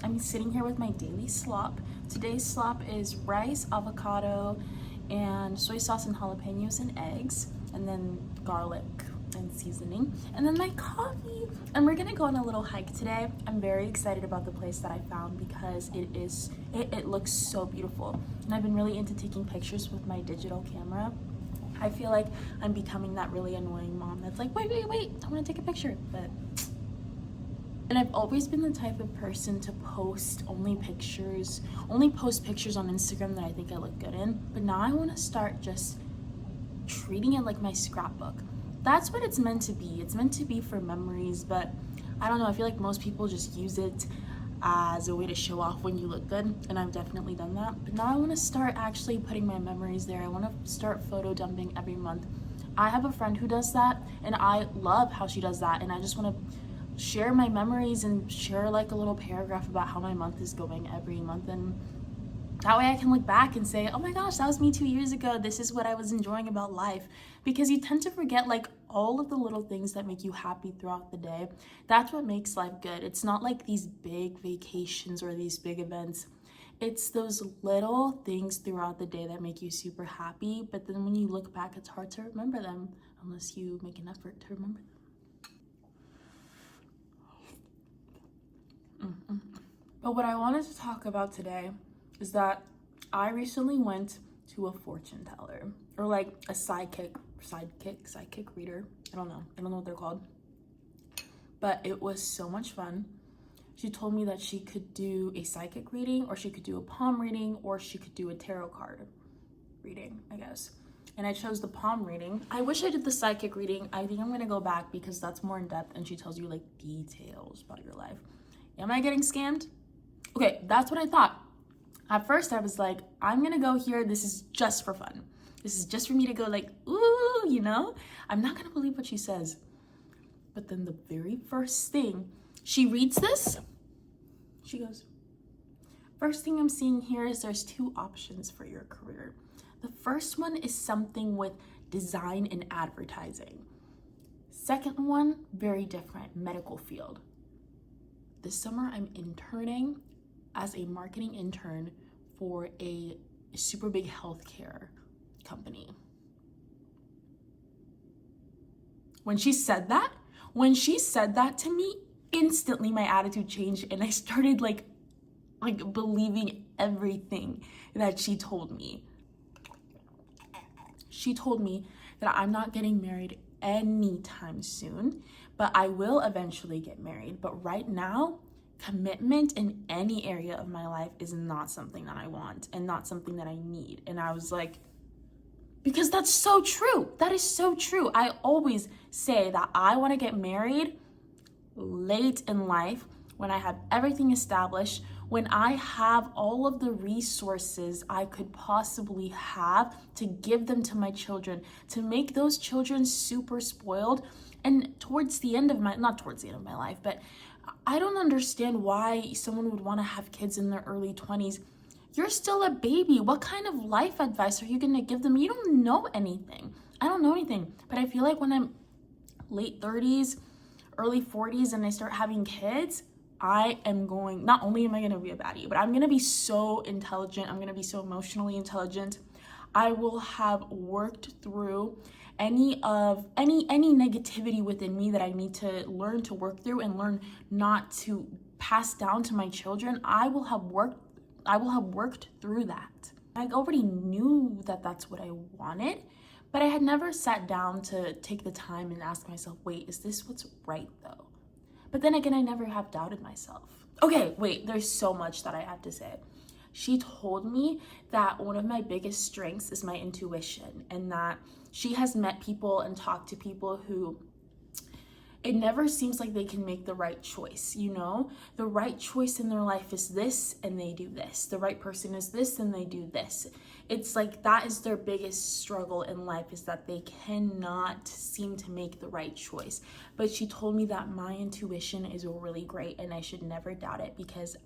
I'm sitting here with my daily slop. Today's slop is rice, avocado, and soy sauce and jalapenos and eggs, and then garlic and seasoning, and then my coffee. And we're gonna go on a little hike today. I'm very excited about the place that I found because it looks so beautiful. And I've been really into taking pictures with my digital camera. I feel like I'm becoming that really annoying mom that's like, wait, I wanna take a picture, but. And I've always been the type of person to only post pictures on Instagram that I think I look good in. But now I wanna start just treating it like my scrapbook. That's what it's meant to be. It's meant to be for memories, but I don't know, I feel like most people just use it as a way to show off when you look good, and I've definitely done that. But now I want to start actually putting my memories there. I want to start photo dumping every month. I have a friend who does that, and I love how she does that, and I just want to share my memories and share like a little paragraph about how my month is going every month, and that way I can look back and say, oh my gosh, that was me 2 years ago. This is what I was enjoying about life. Because you tend to forget like all of the little things that make you happy throughout the day. That's what makes life good. It's not like these big vacations or these big events. It's those little things throughout the day that make you super happy. But then when you look back, it's hard to remember them unless you make an effort to remember them. But what I wanted to talk about today is that I recently went to a fortune teller, or like a psychic reader. I don't know what they're called. But it was so much fun. She told me that she could do a psychic reading, or she could do a palm reading, or she could do a tarot card reading, I guess. And I chose the palm reading. I wish I did the psychic reading. I think I'm gonna go back because that's more in depth and she tells you like details about your life. Am I getting scammed? Okay, that's what I thought. At first I was like, I'm gonna go here, this is just for fun. This is just for me to go like, ooh, you know? I'm not gonna believe what she says. But then the very first thing, she reads this, she goes, first thing I'm seeing here is there's 2 options for your career. The first one is something with design and advertising. Second one, very different, medical field. This summer I'm interning as a marketing intern for a super big healthcare company. When she said that to me, instantly my attitude changed and I started like believing everything that she told me. She told me that I'm not getting married anytime soon, but I will eventually get married. But right now, commitment in any area of my life is not something that I want and not something that I need. And I was like, because that's so true. That is so true. I always say that I want to get married late in life when I have everything established, when I have all of the resources I could possibly have to give them to my children, to make those children super spoiled. And towards the end of my, not towards the end of my life, but I don't understand why someone would want to have kids in their early 20s. You're still a baby. What kind of life advice are you going to give them? You don't know anything. I don't know anything. But I feel like when I'm late 30s, early 40s, and I start having kids, I am going, not only am I going to be a baddie, but I'm going to be so intelligent. I'm going to be so emotionally intelligent. I will have worked through any negativity within me that I need to learn to work through and learn not to pass down to my children. I will have worked through that. I already knew that that's what I wanted, but I had never sat down to take the time and ask myself, wait, is this what's right though? But then again, I never have doubted myself. Okay, wait, there's so much that I have to say. She told me that one of my biggest strengths is my intuition, and that she has met people and talked to people who it never seems like they can make the right choice, you know? The right choice in their life is this, and they do this. The right person is this, and they do this. It's like that is their biggest struggle in life, is that they cannot seem to make the right choice. But she told me that my intuition is really great, and I should never doubt it because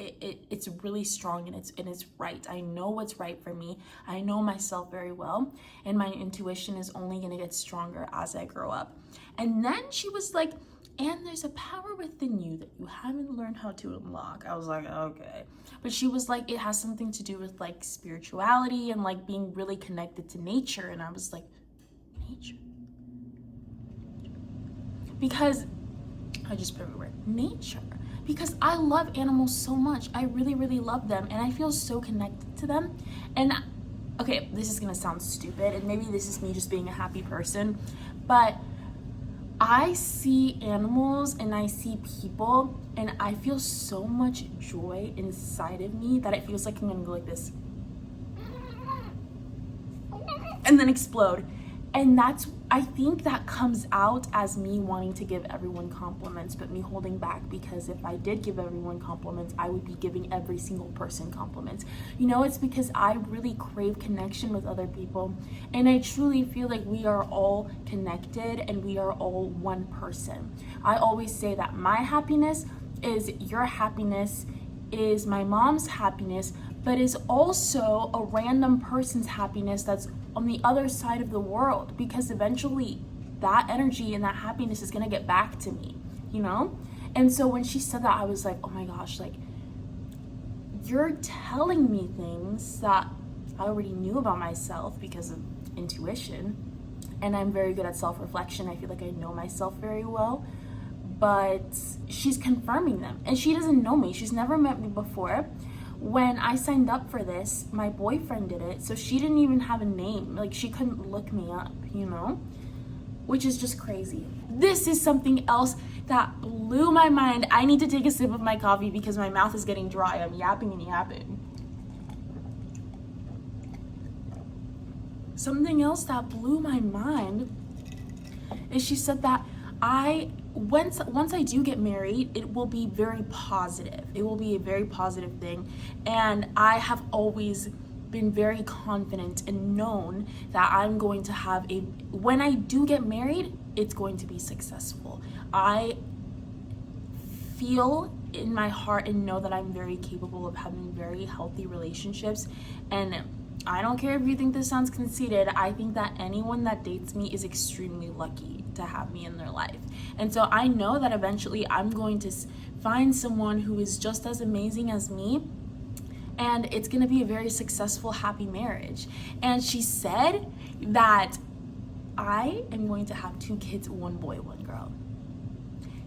it's really strong and it's right. I know what's right for me. I know myself very well, and my intuition is only going to get stronger as I grow up. And then she was like, and there's a power within you that you haven't learned how to unlock. I was like, okay. But she was like, it has something to do with like spirituality and like being really connected to nature. And I was like, nature? Because I just put it right, nature. Because I love animals so much. I really, really love them, and I feel so connected to them. And okay, this is gonna sound stupid, and maybe this is me just being a happy person, but I see animals and I see people, and I feel so much joy inside of me that it feels like I'm gonna go like this and then explode. And I think that comes out as me wanting to give everyone compliments, but me holding back, because if I did give everyone compliments, I would be giving every single person compliments. You know, it's because I really crave connection with other people, and I truly feel like we are all connected and we are all one person. I always say that my happiness is your happiness, is my mom's happiness, but is also a random person's happiness that's on the other side of the world, because eventually that energy and that happiness is gonna get back to me, you know? And so when she said that, I was like, oh my gosh, like, you're telling me things that I already knew about myself because of intuition, and I'm very good at self-reflection. I feel like I know myself very well, but she's confirming them, and she doesn't know me. She's never met me before. When I signed up for this, my boyfriend did it, so she didn't even have a name. Like, she couldn't look me up, you know? Which is just crazy. This is something else that blew my mind. I need to take a sip of my coffee because my mouth is getting dry. I'm yapping and yapping. Something else that blew my mind is she said that once I do get married, it will be very positive. It will be a very positive thing. And I have always been very confident and known that I'm going to have when I do get married, it's going to be successful. I feel in my heart and know that I'm very capable of having very healthy relationships. And I don't care if you think this sounds conceited. I think that anyone that dates me is extremely lucky to have me in their life. And so I know that eventually I'm going to find someone who is just as amazing as me, and it's going to be a very successful, happy marriage. And she said that I am going to have 2 kids, 1 boy, 1 girl.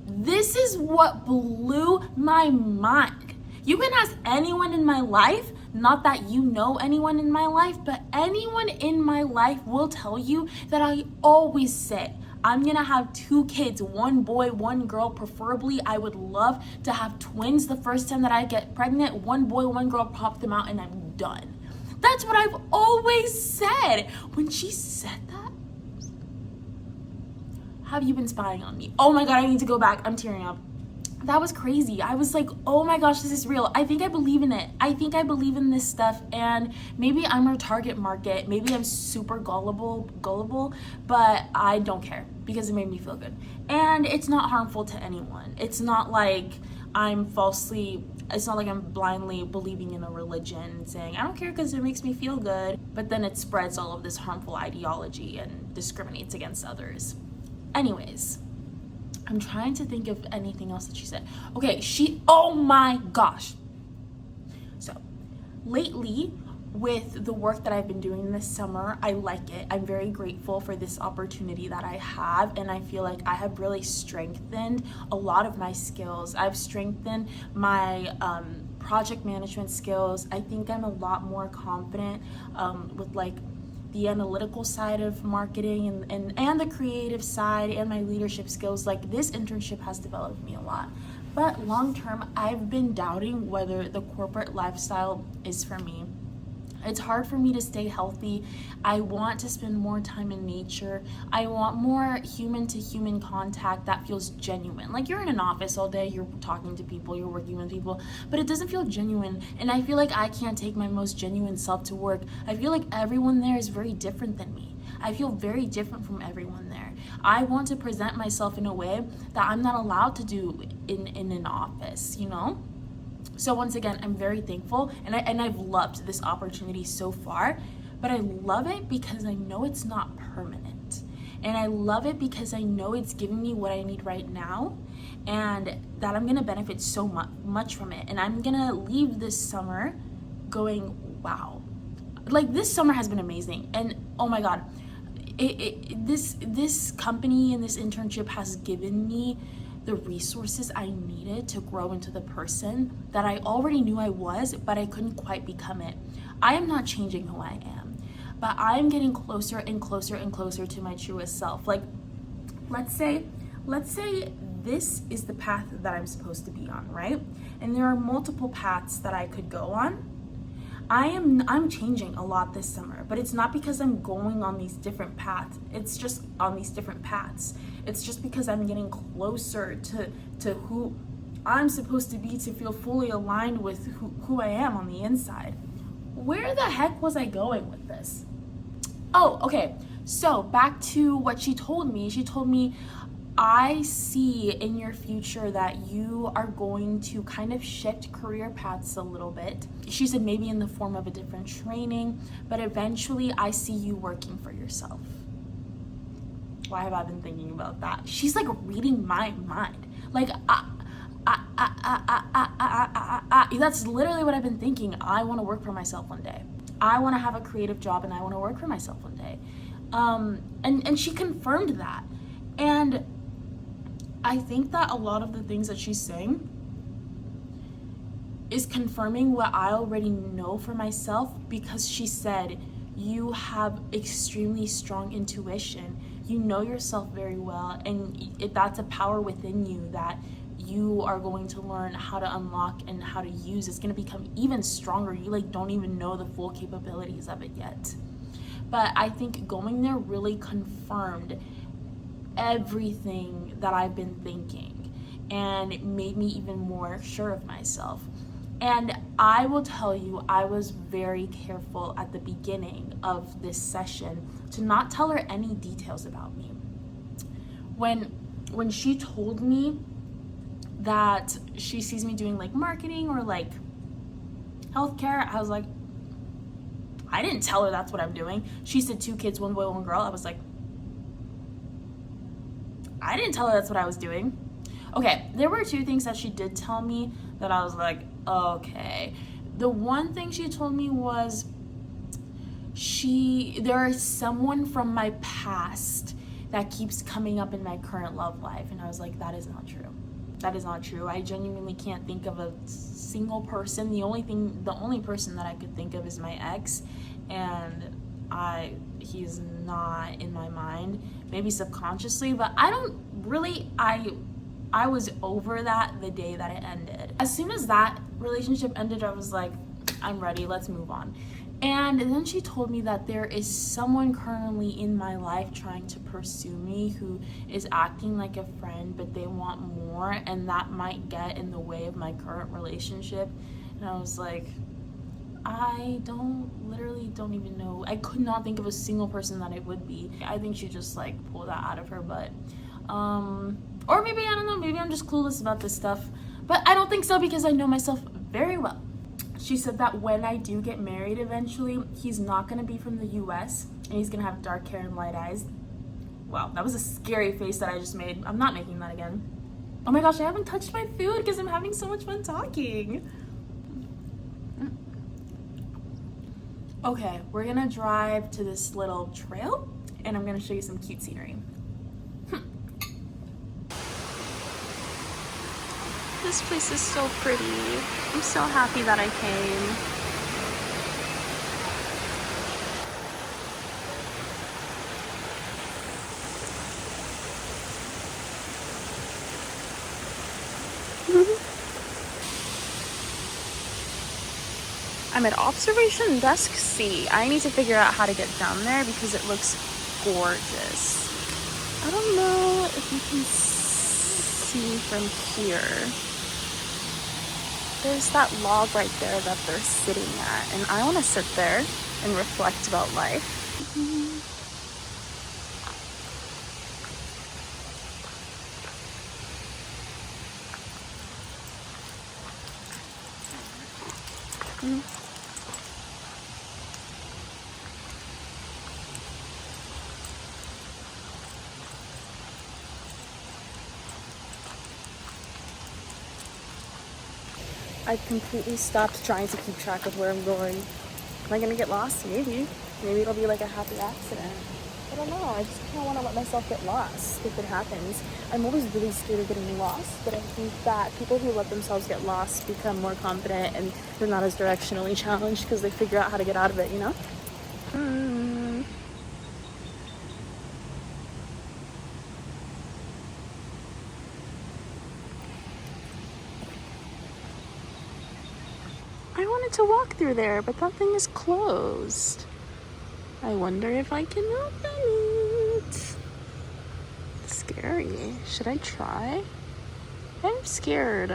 This is what blew my mind. You can ask anyone in my life, not that you know anyone in my life, but anyone in my life will tell you that I always said, I'm gonna have 2 kids, 1 boy, 1 girl. Preferably, I would love to have twins the first time that I get pregnant. 1 boy, 1 girl, pop them out, and I'm done. That's what I've always said. When she said that, have you been spying on me? Oh my God, I need to go back. I'm tearing up. That was crazy. I was like, oh my gosh, this is real. I think I believe in it. I think I believe in this stuff, and maybe I'm her target market. Maybe I'm super gullible, but I don't care because it made me feel good. And it's not harmful to anyone. It's not like I'm blindly believing in a religion and saying, I don't care because it makes me feel good, but then it spreads all of this harmful ideology and discriminates against others. Anyways, I'm trying to think of anything else that she said. Okay, oh my gosh. So, lately, with the work that I've been doing this summer, I like it. I'm very grateful for this opportunity that I have, and I feel like I have really strengthened a lot of my skills. I've strengthened my project management skills. I think I'm a lot more confident with like the analytical side of marketing and the creative side and my leadership skills. Like, this internship has developed me a lot. But long term, I've been doubting whether the corporate lifestyle is for me. It's hard for me to stay healthy. I want to spend more time in nature. I want more human to human contact that feels genuine. Like, you're in an office all day, you're talking to people, you're working with people, but it doesn't feel genuine. And I feel like I can't take my most genuine self to work. I feel like everyone there is very different than me. I feel very different from everyone there. I want to present myself in a way that I'm not allowed to do in an office, you know? So once again, I'm very thankful, and I've loved this opportunity so far, but I love it because I know it's not permanent. And I love it because I know it's giving me what I need right now, and that I'm gonna benefit so much from it. And I'm gonna leave this summer going, wow. Like, this summer has been amazing. And oh my God, this company and this internship has given me the resources I needed to grow into the person that I already knew I was, but I couldn't quite become it. I am not changing who I am, but I'm getting closer and closer and closer to my truest self. Like, let's say this is the path that I'm supposed to be on, right? And there are multiple paths that I could go on. I'm changing a lot this summer, but it's not because I'm going on these different paths. It's just on these different paths. It's just because I'm getting closer to who I'm supposed to be, to feel fully aligned with who I am on the inside. Where the heck was I going with this? Oh, okay. So back to what she told me. She told me, I see in your future that you are going to kind of shift career paths a little bit. She said maybe in the form of a different training, but eventually I see you working for yourself. Why have I been thinking about that? She's like reading my mind. Like, that's literally what I've been thinking. I want to work for myself one day. I want to have a creative job and I want to work for myself one day. And she confirmed that. And I think that a lot of the things that she's saying is confirming what I already know for myself, because she said, you have extremely strong intuition. You know yourself very well, and that's a power within you that you are going to learn how to unlock and how to use. It's going to become even stronger. You like don't even know the full capabilities of it yet. But I think going there really confirmed everything that I've been thinking, and it made me even more sure of myself. And I will tell you, I was very careful at the beginning of this session to not tell her any details about me. When she told me that she sees me doing like marketing or like healthcare, I was like, I didn't tell her that's what I'm doing. She said 2 kids, 1 boy, 1 girl. I was like, I didn't tell her that's what I was doing. Okay, there were 2 things that she did tell me that I was like, okay. The one thing she told me was there is someone from my past that keeps coming up in my current love life. And I was like, that is not true. That is not true. I genuinely can't think of a single person. The only person that I could think of is my ex, and he's not in my mind, maybe subconsciously, but I was over that the day that it ended. As soon as that relationship ended, I was like, I'm ready, let's move on. And then she told me that there is someone currently in my life trying to pursue me who is acting like a friend, but they want more, and that might get in the way of my current relationship. And I was like, I literally don't even know. I could not think of a single person that it would be. I think she just like pulled that out of her butt. Or maybe, I don't know, maybe I'm just clueless about this stuff. But I don't think so, because I know myself very well. She said that when I do get married eventually, he's not gonna be from the US, and he's gonna have dark hair and light eyes. Wow, that was a scary face that I just made. I'm not making that again. Oh my gosh, I haven't touched my food because I'm having so much fun talking. Okay, we're gonna drive to this little trail, and I'm gonna show you some cute scenery. This place is so pretty. I'm so happy that I came. I'm at observation desk C. I need to figure out how to get down there because it looks gorgeous. I don't know if you can see from here. There's that log right there that they're sitting at, and I want to sit there and reflect about life. I completely stopped trying to keep track of where I'm going. Am I gonna get lost? Maybe. Maybe it'll be like a happy accident. I don't know. I just kind of want to let myself get lost if it happens. I'm always really scared of getting lost, but I think that people who let themselves get lost become more confident and they're not as directionally challenged because they figure out how to get out of it, you know? I wanted to walk through there, but that thing is closed. I wonder if I can open it. Scary. Should I try? I'm scared.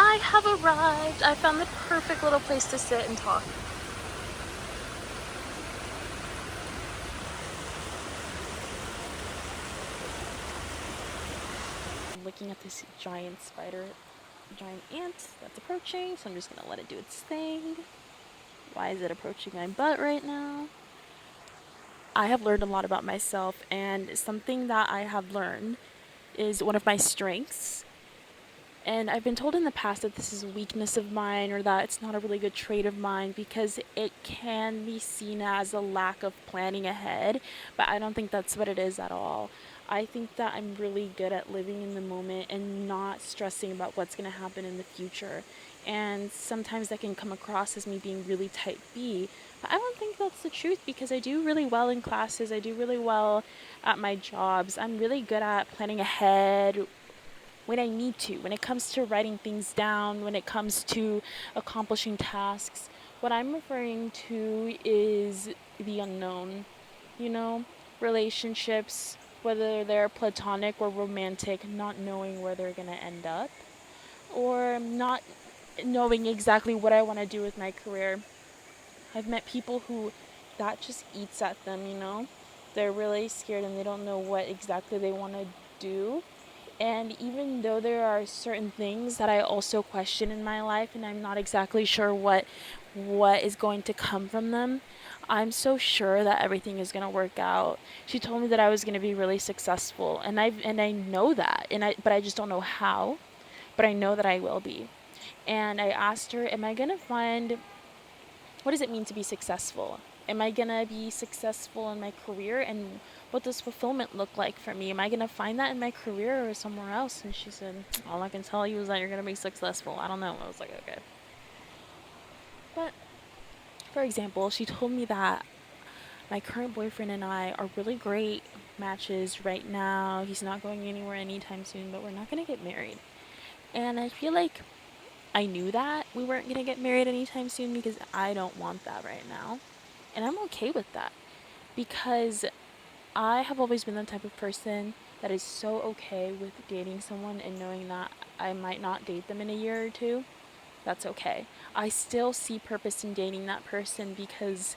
I have arrived. I found the perfect little place to sit and talk. I'm looking at this giant ant that's approaching, so I'm just gonna let it do its thing. Why is it approaching my butt right now? I have learned a lot about myself, and something that I have learned is one of my strengths. And I've been told in the past that this is a weakness of mine or that it's not a really good trait of mine because it can be seen as a lack of planning ahead, but I don't think that's what it is at all. I think that I'm really good at living in the moment and not stressing about what's going to happen in the future. And sometimes that can come across as me being really type B, but I don't think that's the truth because I do really well in classes. I do really well at my jobs. I'm really good at planning ahead when I need to, when it comes to writing things down, when it comes to accomplishing tasks. What I'm referring to is the unknown, you know, relationships, whether they're platonic or romantic, not knowing where they're going to end up, or not knowing exactly what I want to do with my career. I've met people who that just eats at them, you know. They're really scared and they don't know what exactly they want to do. And even though there are certain things that I also question in my life and I'm not exactly sure what is going to come from them, I'm so sure that everything is going to work out. She told me that I was going to be really successful, and I know that. But I just don't know how, but I know that I will be. And I asked her, am I going to find what does it mean to be successful? Am I gonna be successful in my career, and what does fulfillment look like for me? Am I gonna find that in my career or somewhere else? And she said, all I can tell you is that you're gonna be successful. I don't know. I was like, okay. But for example, she told me that my current boyfriend and I are really great matches right now. He's not going anywhere anytime soon, but we're not gonna get married. And I feel like I knew that we weren't gonna get married anytime soon because I don't want that right now. And I'm okay with that because I have always been the type of person that is so okay with dating someone and knowing that I might not date them in a year or two. That's okay. I still see purpose in dating that person because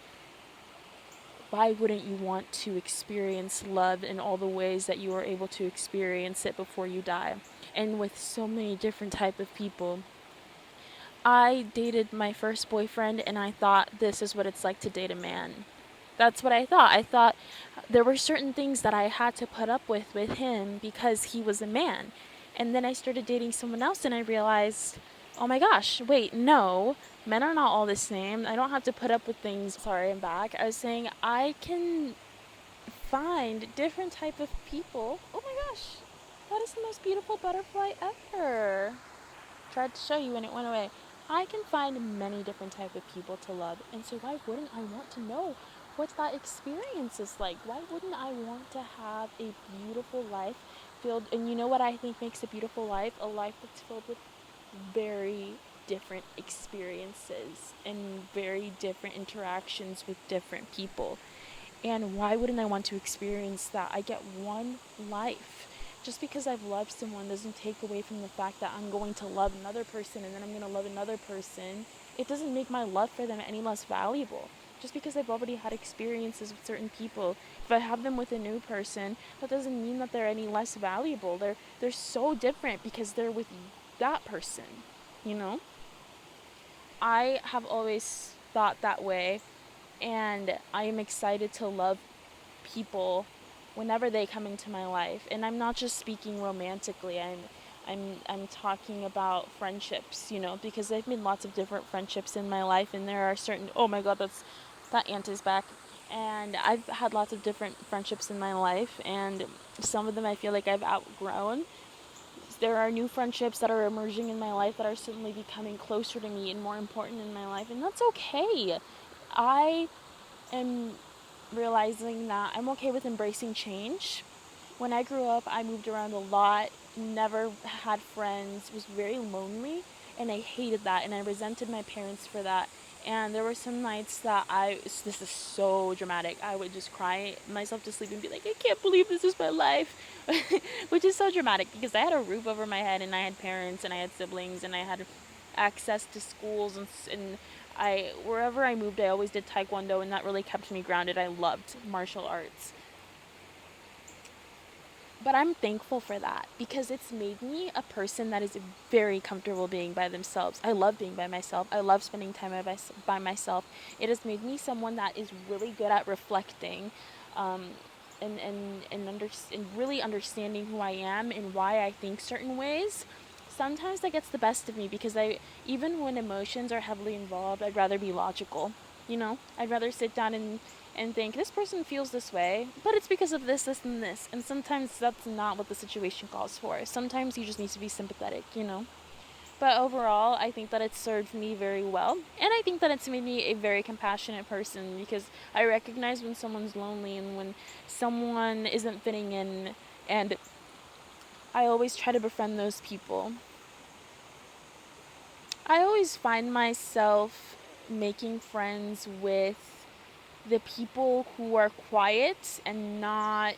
why wouldn't you want to experience love in all the ways that you were able to experience it before you die? And with so many different type of people. I dated my first boyfriend and I thought this is what it's like to date a man. That's what I thought. I thought there were certain things that I had to put up with him because he was a man. And then I started dating someone else and I realized, oh my gosh, wait, no, men are not all the same. I don't have to put up with things. Sorry, I'm back. I was saying I can find different type of people. Oh my gosh, that is the most beautiful butterfly ever. Tried to show you and it went away. I can find many different type of people to love, and so why wouldn't I want to know what that experience is like? Why wouldn't I want to have a beautiful life filled, and you know what I think makes a beautiful life? A life that's filled with very different experiences and very different interactions with different people. And why wouldn't I want to experience that? I get one life. Just because I've loved someone doesn't take away from the fact that I'm going to love another person and then I'm going to love another person. It doesn't make my love for them any less valuable. Just because I've already had experiences with certain people, if I have them with a new person, that doesn't mean that they're any less valuable. They're so different because they're with that person, you know? I have always thought that way, and I am excited to love people whenever they come into my life. And I'm not just speaking romantically. I'm talking about friendships, you know, because I've made lots of different friendships in my life, and there are certain, oh my god, that aunt is back. And I've had lots of different friendships in my life, and some of them I feel like I've outgrown. There are new friendships that are emerging in my life that are certainly becoming closer to me and more important in my life, and that's okay. I am realizing that I'm okay with embracing change. When I grew up, I moved around a lot, never had friends, was very lonely, and I hated that, and I resented my parents for that. And there were some nights that this is so dramatic, I would just cry myself to sleep and be like, I can't believe this is my life. Which is so dramatic because I had a roof over my head, and I had parents, and I had siblings, and I had access to schools, and wherever I moved, I always did taekwondo, and that really kept me grounded. I loved martial arts. But I'm thankful for that because it's made me a person that is very comfortable being by themselves. I love being by myself. I love spending time by myself. It has made me someone that is really good at reflecting, and really understanding who I am and why I think certain ways. Sometimes that gets the best of me because even when emotions are heavily involved, I'd rather be logical. You know, I'd rather sit down and think, this person feels this way, but it's because of this, this, and this. And sometimes that's not what the situation calls for. Sometimes you just need to be sympathetic, you know? But overall, I think that it's served me very well. And I think that it's made me a very compassionate person because I recognize when someone's lonely and when someone isn't fitting in. And I always try to befriend those people. I always find myself making friends with the people who are quiet and not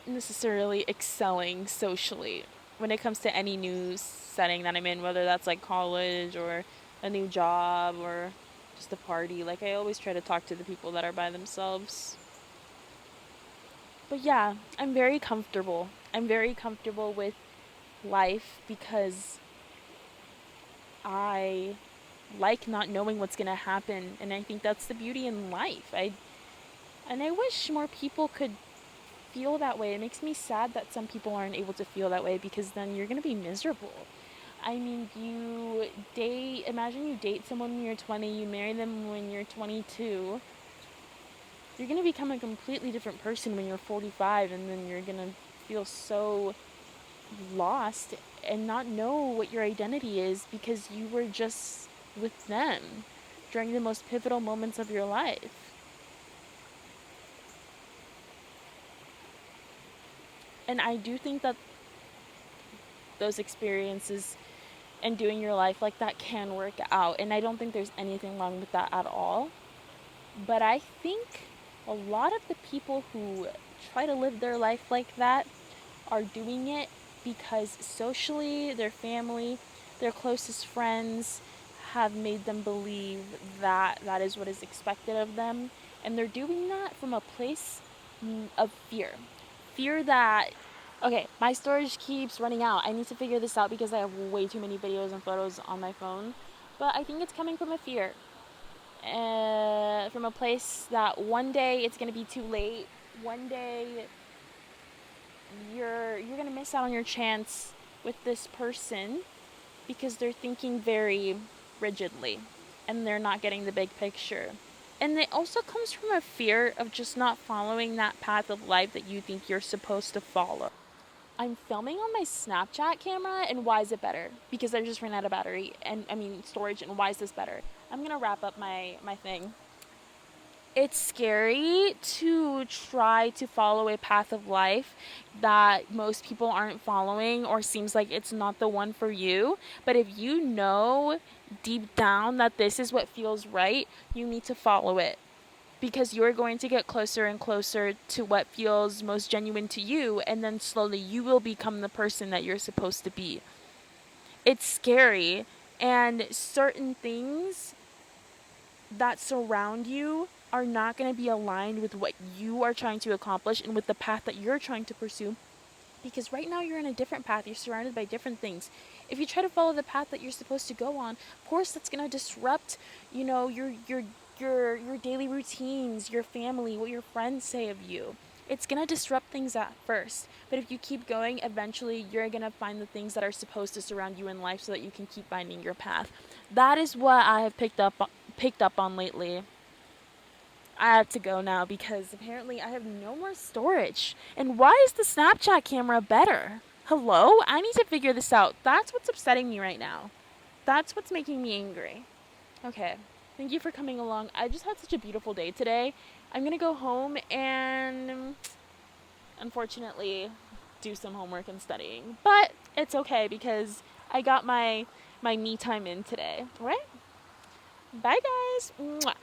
necessarily excelling socially when it comes to any new setting that I'm in, whether that's like college or a new job or just a party. Like, I always try to talk to the people that are by themselves. But yeah, I'm very comfortable. I'm very comfortable with life because I like not knowing what's going to happen, and I think that's the beauty in life. And I wish more people could feel that way. It makes me sad that some people aren't able to feel that way because then you're going to be miserable. I mean, imagine you date someone when you're 20, you marry them when you're 22. You're going to become a completely different person when you're 45, and then you're going to feel so lost and not know what your identity is because you were just with them during the most pivotal moments of your life. And I do think that those experiences and doing your life like that can work out, and I don't think there's anything wrong with that at all. But I think a lot of the people who try to live their life like that are doing it because socially, their family, their closest friends have made them believe that that is what is expected of them. And they're doing that from a place of fear. Fear that, okay, my storage keeps running out. I need to figure this out because I have way too many videos and photos on my phone. But I think it's coming from a fear. From a place that one day it's going to be too late. One day you're going to miss out on your chance with this person because they're thinking very rigidly and they're not getting the big picture. And it also comes from a fear of just not following that path of life that you think you're supposed to follow. I'm filming on my Snapchat camera, and why is it better? Because I just ran out of battery, storage, and why is this better? I'm gonna wrap up my thing. It's scary to try to follow a path of life that most people aren't following or seems like it's not the one for you. But if you know deep down that this is what feels right, you need to follow it. because you're going to get closer and closer to what feels most genuine to you, and then slowly you will become the person that you're supposed to be. It's scary, and certain things that surround you are not going to be aligned with what you are trying to accomplish and with the path that you're trying to pursue, because right now you're in a different path. You're surrounded by different things. If you try to follow the path that you're supposed to go on, of course that's going to disrupt, your daily routines, your family, what your friends say of you. It's going to disrupt things at first, but if you keep going, eventually you're going to find the things that are supposed to surround you in life so that you can keep finding your path. That is what I have picked up on lately. I have to go now because apparently I have no more storage. And why is the Snapchat camera better? Hello? I need to figure this out. That's what's upsetting me right now. That's what's making me angry. Okay. Thank you for coming along. I just had such a beautiful day today. I'm going to go home and unfortunately do some homework and studying. But it's okay because I got my me time in today. All right? Bye guys. Mwah.